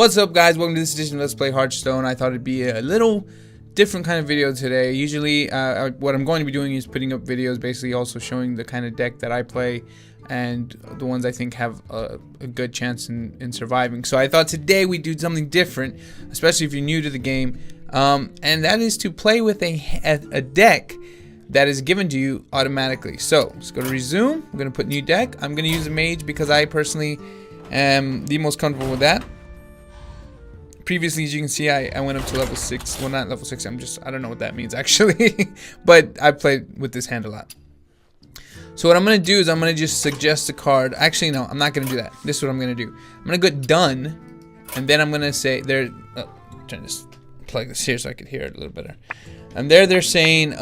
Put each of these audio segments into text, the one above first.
What's up, guys? Welcome to this edition of Let's Play Hearthstone. I thought it'd be a little different kind of video today. Usually what I'm going to be doing is putting up videos basically also showing the kind of deck that I play and the ones I think have a good chance in surviving. So I thought today we'd do something different, especially if you're new to the game, and that is to play with a deck that is given to you automatically. So let's go to resume. I'm going to put new deck. I'm going to use a mage because I personally am the most comfortable with that. Previously, as you can see, I went up to level 6. Well, not level 6. I don't know what that means actually. But I played with this hand a lot. So what I'm going to do is I'm going to just suggest a card. Actually, no, I'm not going to do that. This is what I'm going to do. I'm going to go done. And then I'm going to say, trying to plug this here so I could hear it a little better. And they're saying,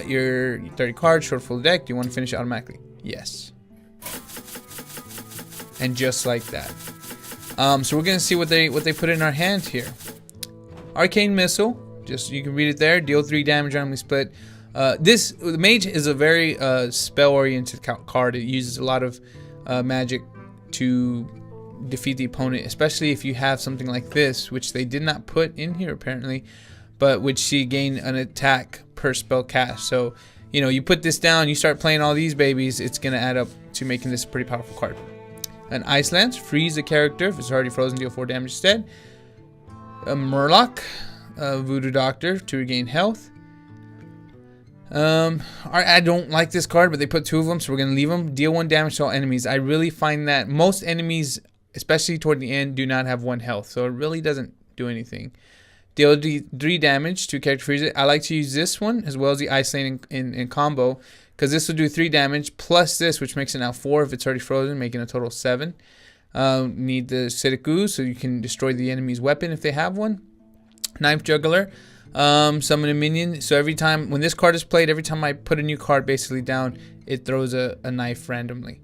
your 30 cards, short full deck. Do you want to finish it automatically? Yes. And just like that. So we're gonna see what they put in our hand here. Arcane Missile, just you can read it there. Deal 3 damage randomly split. The Mage is a very spell-oriented card. It uses a lot of magic to defeat the opponent, especially if you have something like this, which they did not put in here apparently, but which you gain an attack per spell cast. So you know, you put this down, you start playing all these babies, it's gonna add up to making this a pretty powerful card. An Ice Lance, freeze a character. If it's already frozen, deal 4 damage instead. A Murloc, a Voodoo Doctor to regain health. I don't like this card, but they put 2 of them, so we're going to leave them. Deal 1 damage to all enemies. I really find that most enemies, especially toward the end, do not have 1 health, so it really doesn't do anything. Deal 3 damage to character freeze it. I like to use this one as well as the Ice Lane in combo, because this will do 3 damage plus this, which makes it now 4 if it's already frozen, making a total of 7. Need the Acidic Ooze so you can destroy the enemy's weapon if they have one. Knife Juggler. Summon a minion. So every time when this card is played, every time I put a new card basically down, it throws a knife randomly.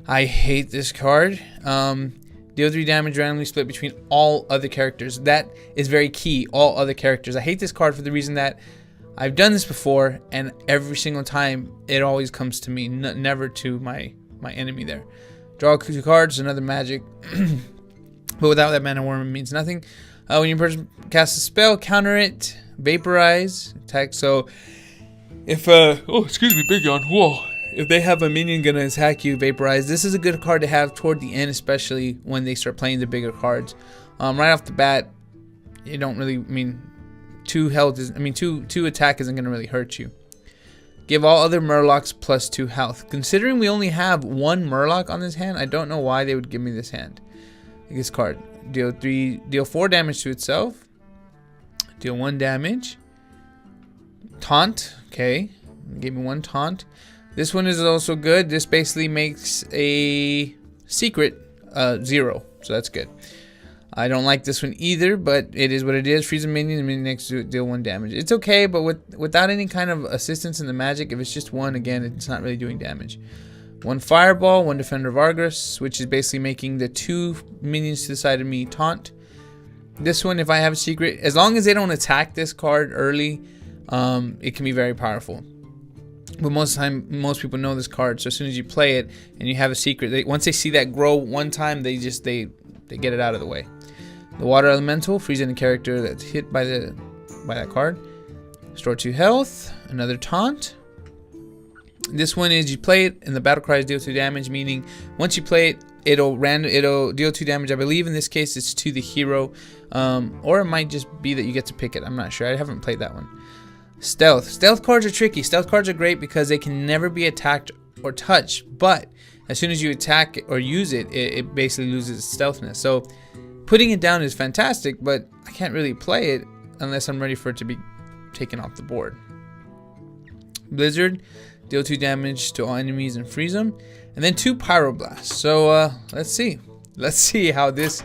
I hate this card. Deal 3 damage randomly split between all other characters. That is very key. All other characters. I hate this card for the reason that I've done this before, and every single time it always comes to me, never to my enemy there. Draw 2 cards, another magic, but without that mana worm, it means nothing. When your person casts a spell, counter it, vaporize, attack. So if big yawn. Whoa. If they have a minion gonna attack you, vaporize. This is a good card to have toward the end, especially when they start playing the bigger cards. Right off the bat, you don't really 2 health is, 2 attack isn't going to really hurt you. Give all other Murlocs plus 2 health. Considering we only have 1 Murloc on this hand, I don't know why they would give me this hand. This card. Deal 4 damage to itself. Deal 1 damage. Taunt. Okay. Give me 1 taunt. This one is also good. This basically makes a secret 0. So that's good. I don't like this one either, but it is what it is. Freeze a minion, and minion next to it, deal 1 damage. It's okay, but without any kind of assistance in the magic, if it's just 1, again, it's not really doing damage. 1 Fireball, 1 Defender of Argus, which is basically making the 2 minions to the side of me taunt. This one, if I have a secret, as long as they don't attack this card early, it can be very powerful. But most of the time, most people know this card, so as soon as you play it and you have a secret, once they see that grow one time, they get it out of the way. The Water Elemental, freeze any character that's hit by that card. Store 2 health, another taunt. This one is you play it and the battle cries deal 2 damage, meaning once you play it, it'll deal 2 damage. I believe in this case it's to the hero, or it might just be that you get to pick it. I'm not sure. I haven't played that one. Stealth. Stealth cards are tricky. Stealth cards are great because they can never be attacked or touched, but as soon as you attack or use it, it basically loses its stealthness. So putting it down is fantastic, but I can't really play it unless I'm ready for it to be taken off the board. Blizzard, deal 2 damage to all enemies and freeze them, and then 2 Pyroblasts. So let's see how this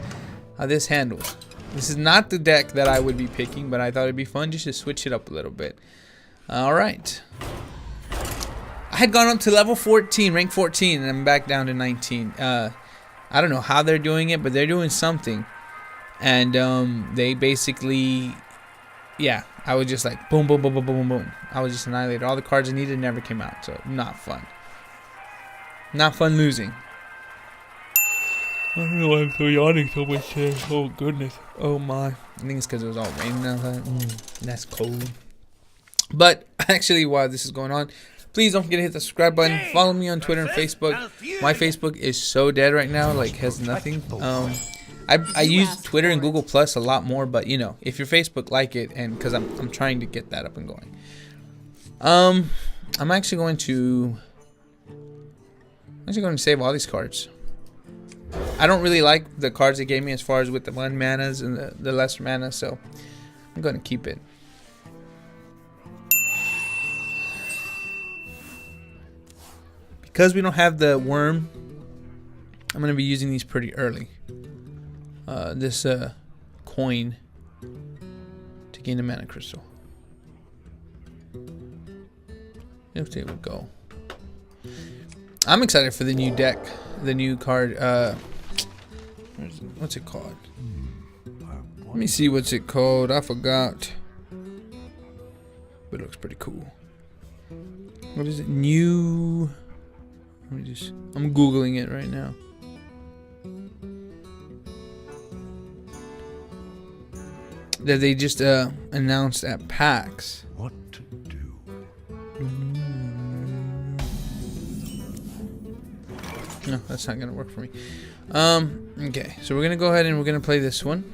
handles. This is not the deck that I would be picking, but I thought it'd be fun just to switch it up a little bit. All right. I had gone up to level 14, rank 14, and I'm back down to 19. I don't know how they're doing it, but they're doing something. And they basically, yeah, I was just like boom, boom, boom, boom, boom, boom. I was just annihilated. All the cards I needed never came out, so not fun. Not fun losing. I don't know why I'm so yawning so much today. Oh goodness. Oh my. I think it's because it was all raining outside. That's cold. But actually, while this is going on, please don't forget to hit the subscribe button. Follow me on Twitter and Facebook. My Facebook is so dead right now, like has nothing. I use Twitter and Google Plus a lot more, but you know, if your Facebook, like it, and because I'm trying to get that up and going. I'm actually going to save all these cards. I don't really like the cards they gave me as far as with the 1 manas and the lesser mana, so I'm going to keep it. Because we don't have the worm, I'm going to be using these pretty early. This coin to gain a mana crystal. If they would go. I'm excited for the new deck, the new card. What's it called? Let me see what's it called. I forgot. But it looks pretty cool. What is it? New. I'm googling it right now. That they just announced at PAX. What to do? No, that's not gonna work for me. Okay, so we're gonna go ahead and we're gonna play this one.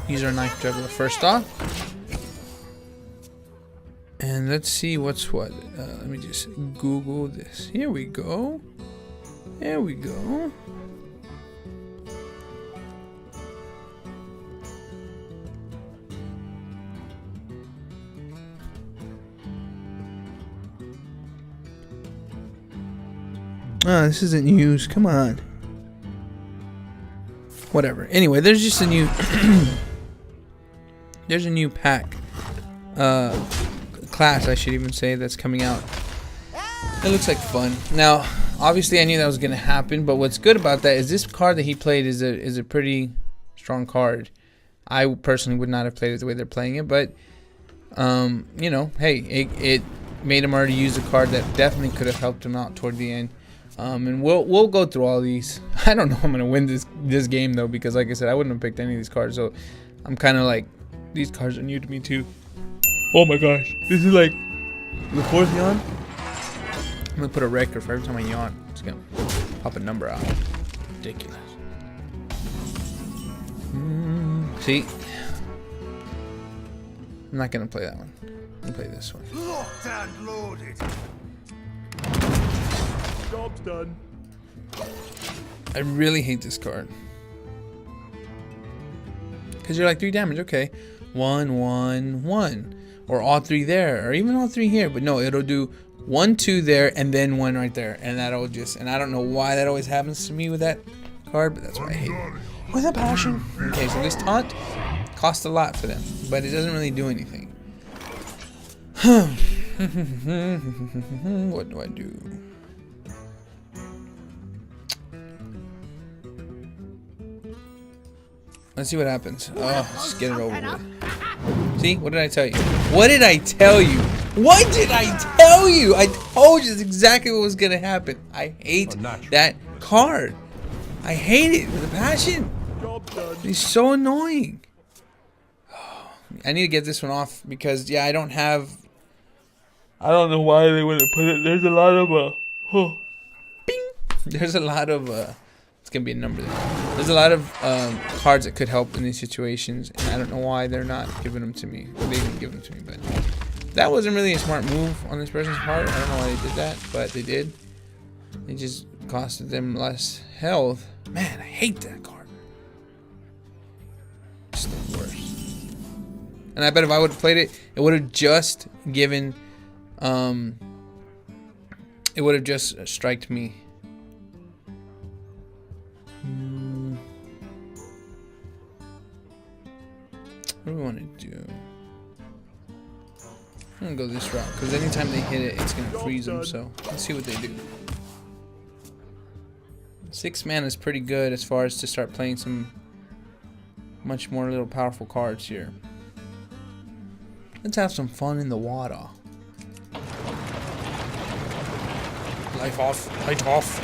Use our knife juggler first off, and let's see what's what. Let me just Google this. Here we go. There we go. Oh, this isn't used. Come on. Whatever. Anyway, there's just a new there's a new pack class, I should even say, that's coming out. It looks like fun. Now, obviously I knew that was going to happen, but what's good about that is this card that he played is a pretty strong card. I personally would not have played it the way they're playing it, but you know, hey, it made him already use a card that definitely could have helped him out toward the end. And we'll go through all these. I don't know if I'm gonna win this game though, because like I said, I wouldn't have picked any of these cards. So I'm kind of like, these cards are new to me too. Oh my gosh, this is like the 4th yawn. I'm gonna put a record for every time I yawn. It's gonna pop a number out. Ridiculous. See, I'm not gonna play that one. I'm gonna play this one. Locked and loaded. Job's done. I really hate this card. Because you're like 3 damage, okay. 1, 1, 1. Or all 3 there, or even all 3 here. But no, it'll do 1, 2 there, and then 1 right there. And that'll just, and I don't know why that always happens to me with that card, but that's why I hate it. With a passion. Okay, so this taunt costs a lot for them, but it doesn't really do anything. What do I do? Let's see what happens. Oh, let's get it over with. See? What did I tell you? What did I tell you? What did I tell you? I told you that's exactly what was going to happen. I hate that card. I hate it with a passion. It's so annoying. I need to get this one off because, yeah, I don't know why they wouldn't put it. There's a lot of, bing. There's a lot of, it's going to be a number there. There's a lot of cards that could help in these situations, and I don't know why they're not giving them to me. They didn't give them to me, but that wasn't really a smart move on this person's part. I don't know why they did that, but they did. It just costed them less health. Man, I hate that card. It's the worst. And I bet if I would have played it, it would have just given, it would have just striked me. What do we want to do? I'm gonna go this route because anytime they hit it, it's gonna freeze them. So let's see what they do. 6 mana is pretty good as far as to start playing some much more little powerful cards here. Let's have some fun in the water. Life off, light off.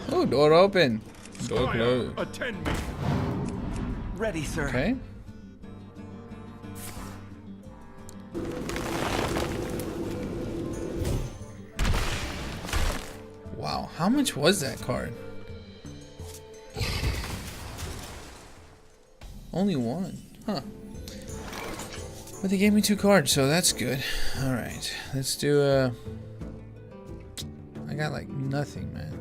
No, Oh, door open. Door Squire, closed. attend me. Ready, sir. Okay. Wow, how much was that card? Only one. Huh. But they gave me 2 cards, so that's good. Alright, let's do I got like nothing, man.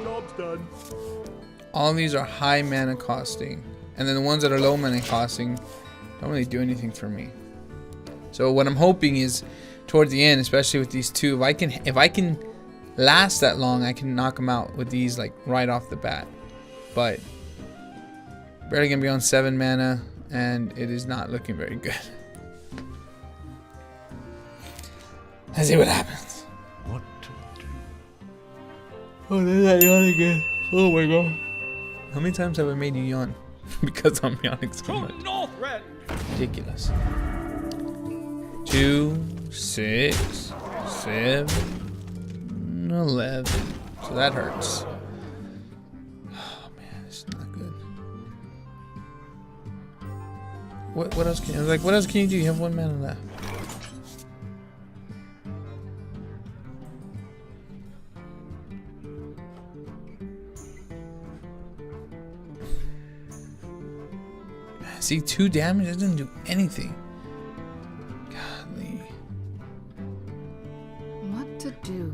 Job's done. All of these are high mana costing, and then the ones that are low mana costing don't really do anything for me. So what I'm hoping is, towards the end, especially with these 2, if I can last that long, I can knock them out with these like right off the bat. But barely gonna be on 7 mana, and it is not looking very good. Let's see what happens. What to do? Oh, there's that yawn again. Oh my god. How many times have I made you yawn? Because I'm yawning so much. Ridiculous. 2, 6, 7, 11. So that hurts. Oh man, it's not good. What else can you, what else can you do? You have 1 mana left. See, 2 damage doesn't do anything. Godly. What to do?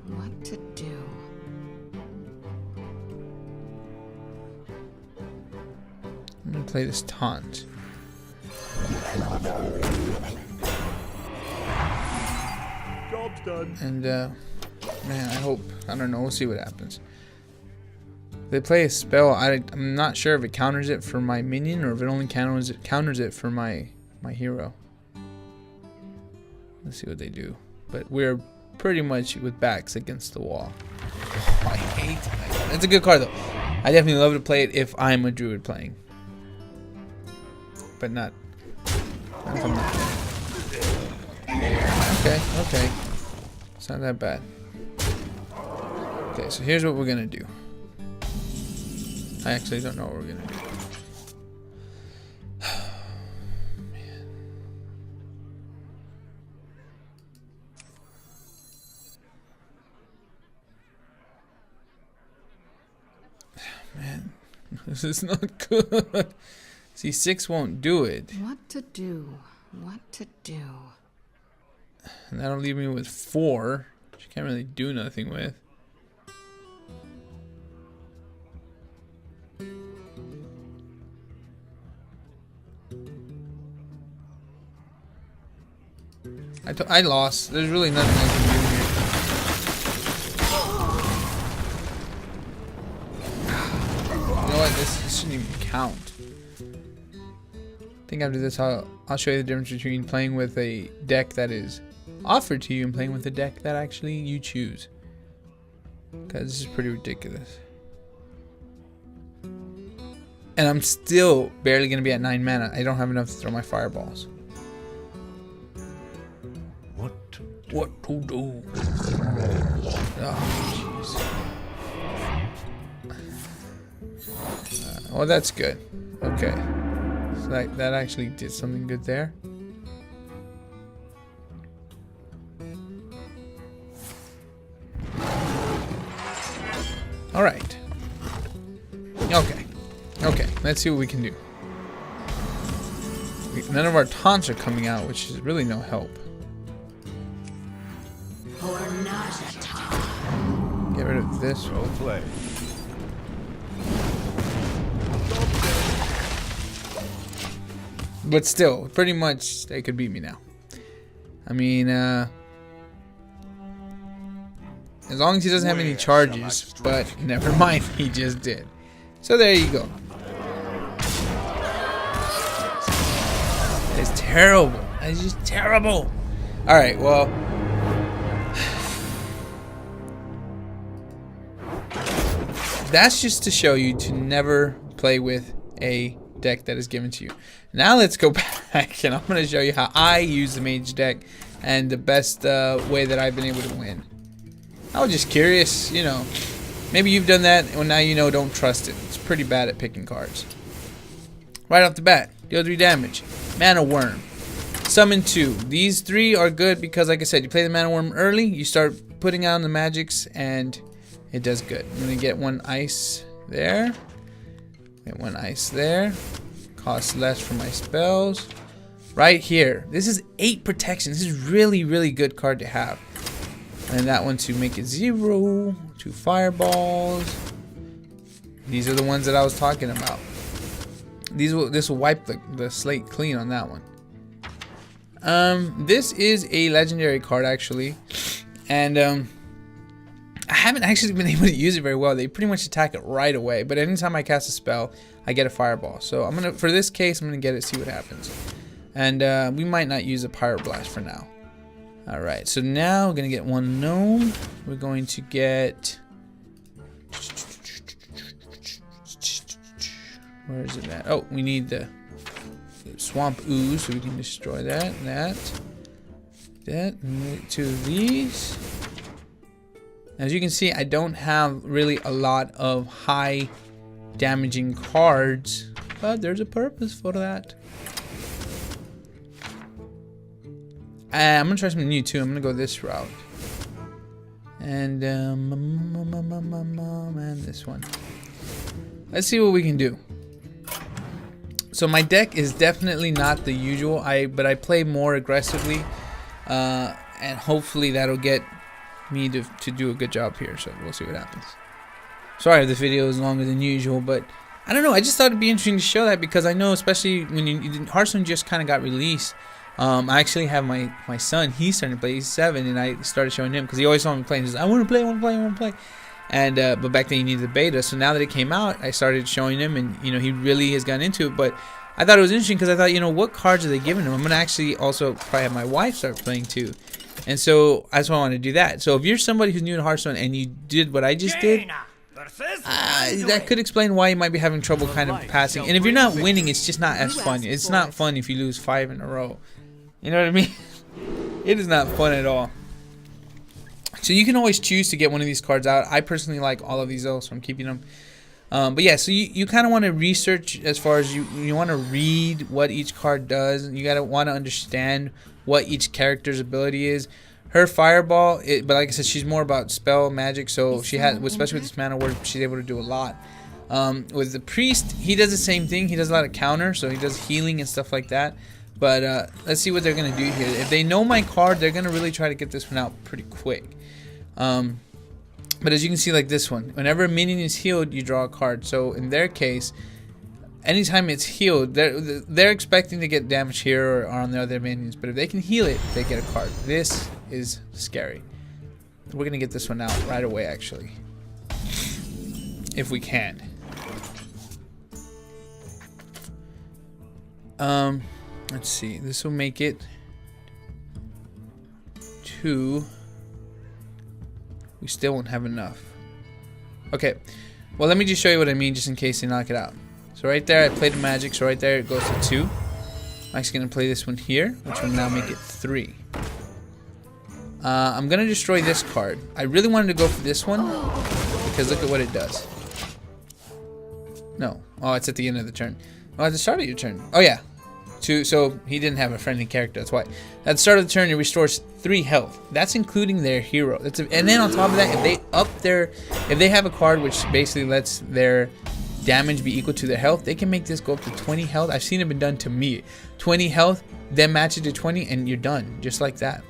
What to do? I'm gonna play this taunt. Job's done. And man, I don't know, we'll see what happens. They play a spell. I'm not sure if it counters it for my minion or if it only counters it for my hero. Let's see what they do. But we're pretty much with backs against the wall. Oh, I hate that. It's a good card though. I definitely love to play it if I'm a druid playing. But not if I'm not. Okay. It's not that bad. Okay, so here's what we're gonna do. I actually don't know what we're gonna do. Man, this is not good. See, 6 won't do it. What to do? What to do? And that'll leave me with 4, which I can't really do nothing with. I lost. There's really nothing I can do here. You know what? This shouldn't even count. I think after this, I'll show you the difference between playing with a deck that is offered to you and playing with a deck that actually you choose. Because this is pretty ridiculous. And I'm still barely going to be at 9 mana. I don't have enough to throw my fireballs. What to do? Oh, jeez. Oh, that's good. Okay. So that actually did something good there. All right. Okay. Let's see what we can do. None of our taunts are coming out, which is really no help. Get rid of this. Well played. But still, pretty much they could beat me now. I mean, as long as he doesn't have any charges, but never mind, he just did. So there you go. It's terrible. It's just terrible. All right, well. That's just to show you to never play with a deck that is given to you. Now let's go back and I'm going to show you how I use the mage deck and the best way that I've been able to win. I was just curious, you know, maybe you've done that. Well, now you know, don't trust it. It's pretty bad at picking cards. Right off the bat, deal 3 damage. Mana Worm. Summon 2. These 3 are good because, like I said, you play the Mana Worm early, you start putting out the magics, and it does good. I'm going to get 1 ice there. Get 1 ice there. Costs less for my spells. Right here. This is 8 protection. This is really, really good card to have. And that one to make it 0. 2 fireballs. These are the ones that I was talking about. This will wipe the slate clean on that one. This is a legendary card actually, and I haven't actually been able to use it very well. They pretty much attack it right away, but anytime I cast a spell, I get a fireball. So I'm gonna, for this case, I'm gonna get it, see what happens, and we might not use a Pyro Blast for now. All right, so now we're gonna get 1 gnome. We're going to get. Where is it at? Oh, we need the swamp ooze, so we can destroy that, and 2 of these. As you can see, I don't have really a lot of high damaging cards, but there's a purpose for that. I'm gonna try something new too. I'm gonna go this route, and and this one. Let's see what we can do. So my deck is definitely not the usual, but I play more aggressively, and hopefully that'll get me to do a good job here. So we'll see what happens. Sorry if the video is longer than usual, but I don't know. I just thought it'd be interesting to show that because I know, especially when Hearthstone just kind of got released. I actually have my son. He's starting to play. He's 7, and I started showing him because he always saw me playing. He's like, I want to play, I want to play, I want to play. And but back then you needed the beta, so now that it came out, I started showing him, and you know, he really has gotten into it. But I thought it was interesting because I thought, you know, what cards are they giving him? I'm gonna actually also probably have my wife start playing too, and so that's why I want to do that. So if you're somebody who's new to Hearthstone and you did what I just did, that could explain why you might be having trouble kind of passing. And if you're not winning, it's just not as fun. It's not fun if you lose 5 in a row. You know what I mean? It is not fun at all. So you can always choose to get one of these cards out. I personally like all of these though, so I'm keeping them. But yeah, so you kind of want to research as far as you want to read what each card does. You gotta want to understand what each character's ability is. Her fireball, but like I said, she's more about spell magic. So she has, especially with this mana word, she's able to do a lot. With the priest, he does the same thing. He does a lot of counter, so he does healing and stuff like that. But let's see what they're gonna do here. If they know my card, they're gonna really try to get this one out pretty quick. But as you can see, like this one, whenever a minion is healed, you draw a card. So in their case, anytime it's healed, they're expecting to get damage here or on the other minions. But if they can heal it, they get a card. This is scary. We're gonna get this one out right away, actually, if we can. Let's see. This will make it 2. We still won't have enough. Okay, well, let me just show you what I mean, just in case they knock it out. So right there, I played the magic, so right there it goes to 2. I'm actually going to play this one here, which will now make it 3. I'm going to destroy this card. I really wanted to go for this one, because look at what it does. No. Oh, it's at the end of the turn. Oh, at the start of your turn. Oh, yeah. So he didn't have a friendly character, that's why. At the start of the turn, it restores 3 health. That's including their hero. And then on top of that, if they have a card which basically lets their damage be equal to their health, they can make this go up to 20 health. I've seen it been done to me. 20 health, then match it to 20, and you're done, just like that.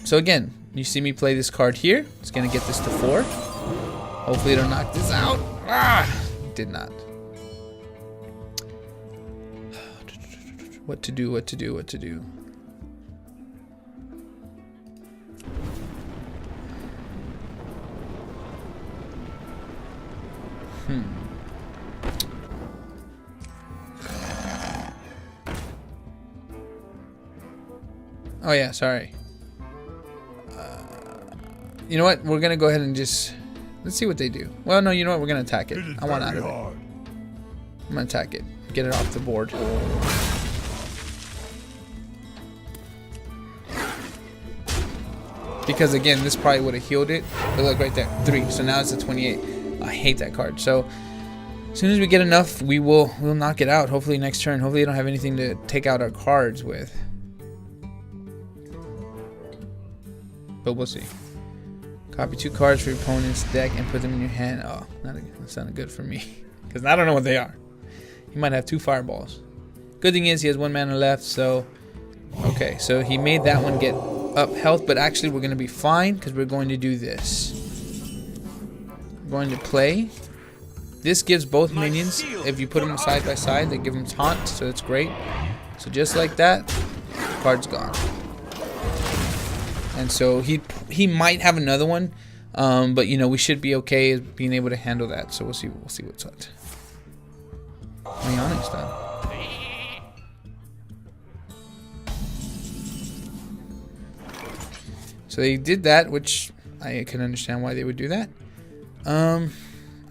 So again, you see me play this card here. It's gonna get this to 4. Hopefully it'll knock this out. Did not. What to do, what to do, what to do. Oh yeah, sorry. You know what? We're gonna go ahead and just let's see what they do. Well, no, you know what? We're gonna attack it. I want out of it. I'm gonna attack it. Get it off the board. Because again, this probably would have healed it. But look right there, 3. So now it's a 28. I hate that card. So as soon as we get enough, we'll knock it out. Hopefully next turn. Hopefully they don't have anything to take out our cards with. But we'll see. Copy 2 cards for your opponent's deck and put them in your hand. Oh, that's not good for me. Because I don't know what they are. He might have 2 fireballs. Good thing is he has 1 mana left. So, okay. So he made that one get up health. But actually we're going to be fine because we're going to do this. We're going to play. This gives both minions, if you put them side by side, they give them taunt. So that's great. So just like that, card's gone. And so he might have another one, but you know we should be okay being able to handle that. So we'll see what's up. Onyx done. So they did that, which I can understand why they would do that.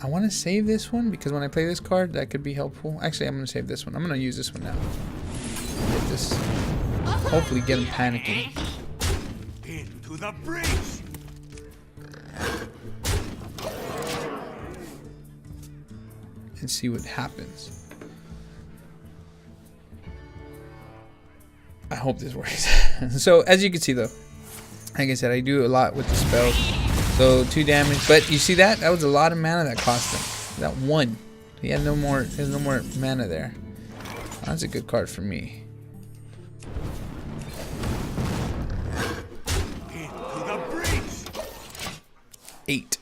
I want to save this one because when I play this card, that could be helpful. Actually, I'm going to save this one. I'm going to use this one now. Get this. Hopefully, get him panicking. Into the breach. And see what happens. I hope this works. So as you can see though, like I said, I do a lot with the spells. So 2 damage, but you see that? That was a lot of mana that cost him. That 1. He had no more. There's no more mana there. That's a good card for me. Into the breach. 8.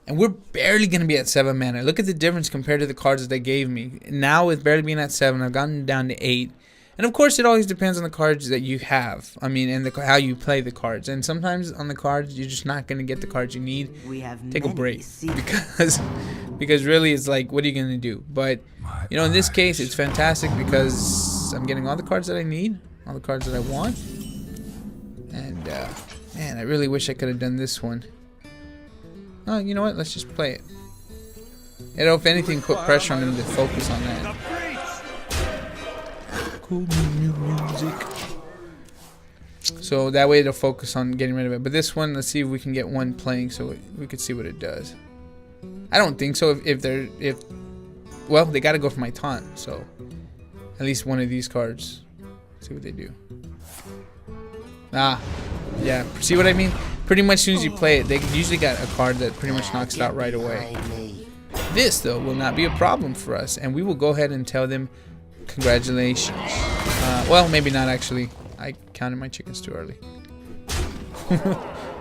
And we're barely going to be at 7 mana. Look at the difference compared to the cards that they gave me. Now with barely being at 7, I've gotten down to 8. And of course, it always depends on the cards that you have. I mean, and how you play the cards. And sometimes on the cards, you're just not going to get the cards you need. Take a break. Because really, it's like, what are you going to do? But, you know, in this case, it's fantastic because I'm getting all the cards that I need. All the cards that I want. And, man, I really wish I could have done this one. Oh, you know what? Let's just play it. It'll, if anything, put pressure on them to focus on that. Cool music. So that way it'll focus on getting rid of it. But this one, let's see if we can get one playing so we could see what it does. I don't think so. Well, they got to go for my taunt. So at least one of these cards. Let's see what they do. Ah, yeah. See what I mean? Pretty much as soon as you play it, they usually got a card that pretty much knocks it out right away. This, though, will not be a problem for us. And we will go ahead and tell them, congratulations. Well, maybe not actually. I counted my chickens too early.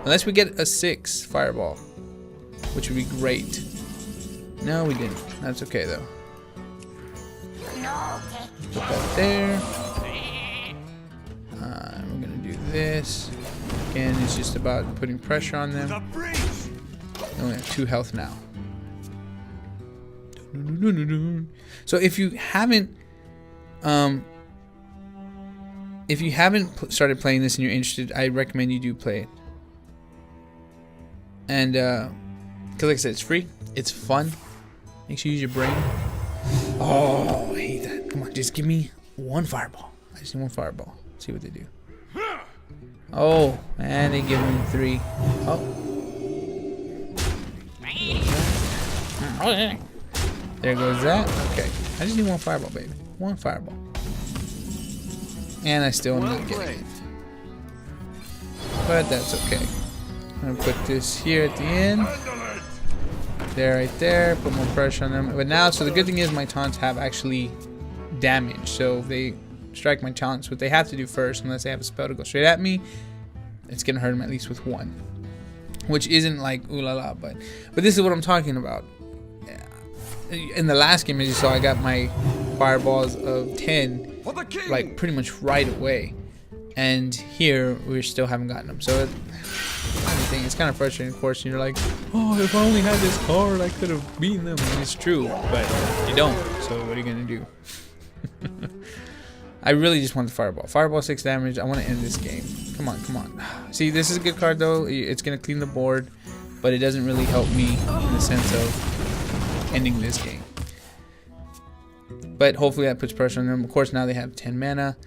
Unless we get a 6 fireball, which would be great. No, we didn't. That's okay, though. Put that there. We're going to do this. Again, it's just about putting pressure on them. They only have 2 health now. So if you haven't started playing this and you're interested, I recommend you do play it. And because like I said, it's free, it's fun, makes you use your brain. Oh, I hate that. Come on, just give me 1 fireball. I just need 1 fireball. See what they do. Oh, and they give me 3. Oh. There goes that. Okay. I just need 1 fireball, baby. 1 fireball. And I still am not getting it. But that's okay. I'm gonna put this here at the end. There, right there. Put more pressure on them. But now, so the good thing is my taunts have actually damage. So if they strike my taunts, what they have to do first, unless they have a spell to go straight at me, it's gonna hurt them at least with 1. Which isn't like ooh la la, but this is what I'm talking about. In the last game, as you saw, I got my fireballs of 10 like pretty much right away, and here we still haven't gotten them. So it's kind of frustrating, of course. You're like, oh, if I only had this card, I could have beaten them. And it's true, but you don't. So what are you gonna do? I really just want the fireball. Fireball 6 damage. I want to end this game. Come on, come on. See, this is a good card though. It's gonna clean the board, but it doesn't really help me in the sense of ending this game. But hopefully that puts pressure on them. Of course, now they have 10 mana.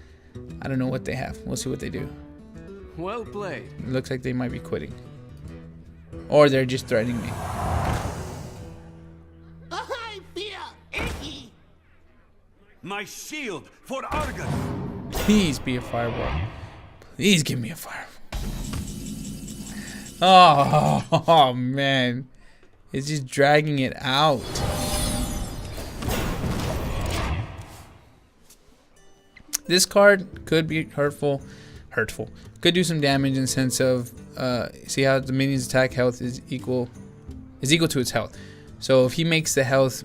I don't know what they have. We'll see what they do. Well played. It looks like they might be quitting. Or they're just threatening me. I feel icky. My shield for Argus. Please be a fireball. Please give me a fireball. Oh man. It's just dragging it out. This card could be hurtful. Could do some damage in the sense of see how the minion's attack health is equal to its health. So if he makes the health,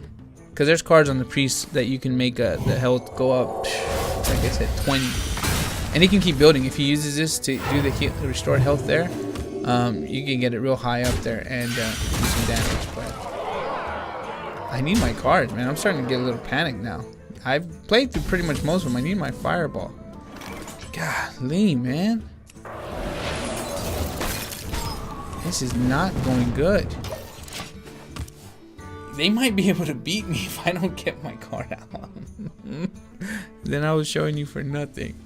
because there's cards on the priest that you can make the health go up, like I said, 20, and he can keep building. If he uses this to do the restore health there, you can get it real high up there and do some damage. But I need my cards, man. I'm starting to get a little panicked now. I've played through pretty much most of them. I need my fireball. Golly, man. This is not going good. They might be able to beat me if I don't get my card out. Then I was showing you for nothing.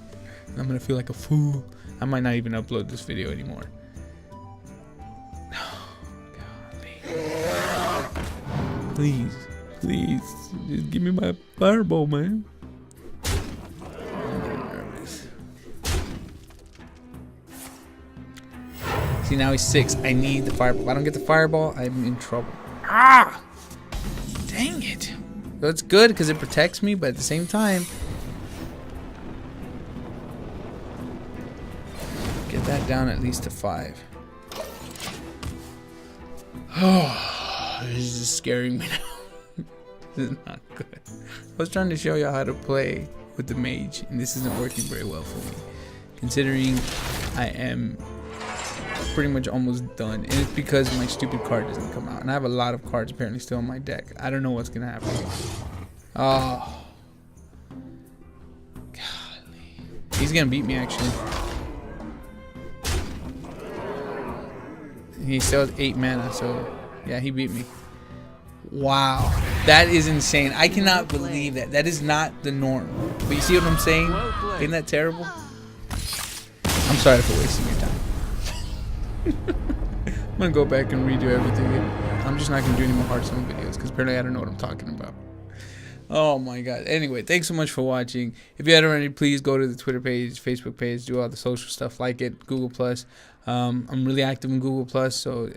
I'm gonna feel like a fool. I might not even upload this video anymore. Golly. Please, just give me my fireball, man. See, now he's 6. I need the fireball. If I don't get the fireball, I'm in trouble. Ah! Dang it. So it's good because it protects me, but at the same time, get that down at least to 5. Oh, this is just scaring me now. This is not good. I was trying to show you how to play with the mage, and this isn't working very well for me, considering I am pretty much almost done, and it's because my stupid card doesn't come out, and I have a lot of cards apparently still in my deck. I don't know what's gonna happen. Oh, golly. He's gonna beat me actually. He still has 8 mana, so yeah, he beat me. Wow, that is insane. I cannot believe that. That is not the norm. But you see what I'm saying? Isn't that terrible? I'm sorry for wasting your time. I'm gonna go back and redo everything. I'm just not gonna do any more Hearthstone videos because apparently I don't know what I'm talking about. Oh my god. Anyway, thanks so much for watching. If you haven't already, please go to the Twitter page, Facebook page, do all the social stuff, like it, Google Plus. I'm really active in Google Plus, so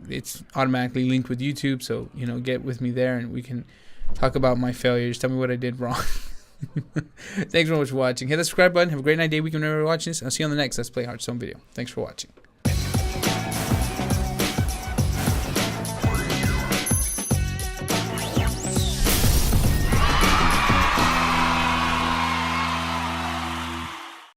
it's automatically linked with YouTube. So you know, get with me there, and we can talk about my failures. Tell me what I did wrong. Thanks so much for watching. Hit the subscribe button. Have a great night, day, weekend, whenever you're watching this. I'll see you on the next Let's Play Hearthstone video. Thanks for watching.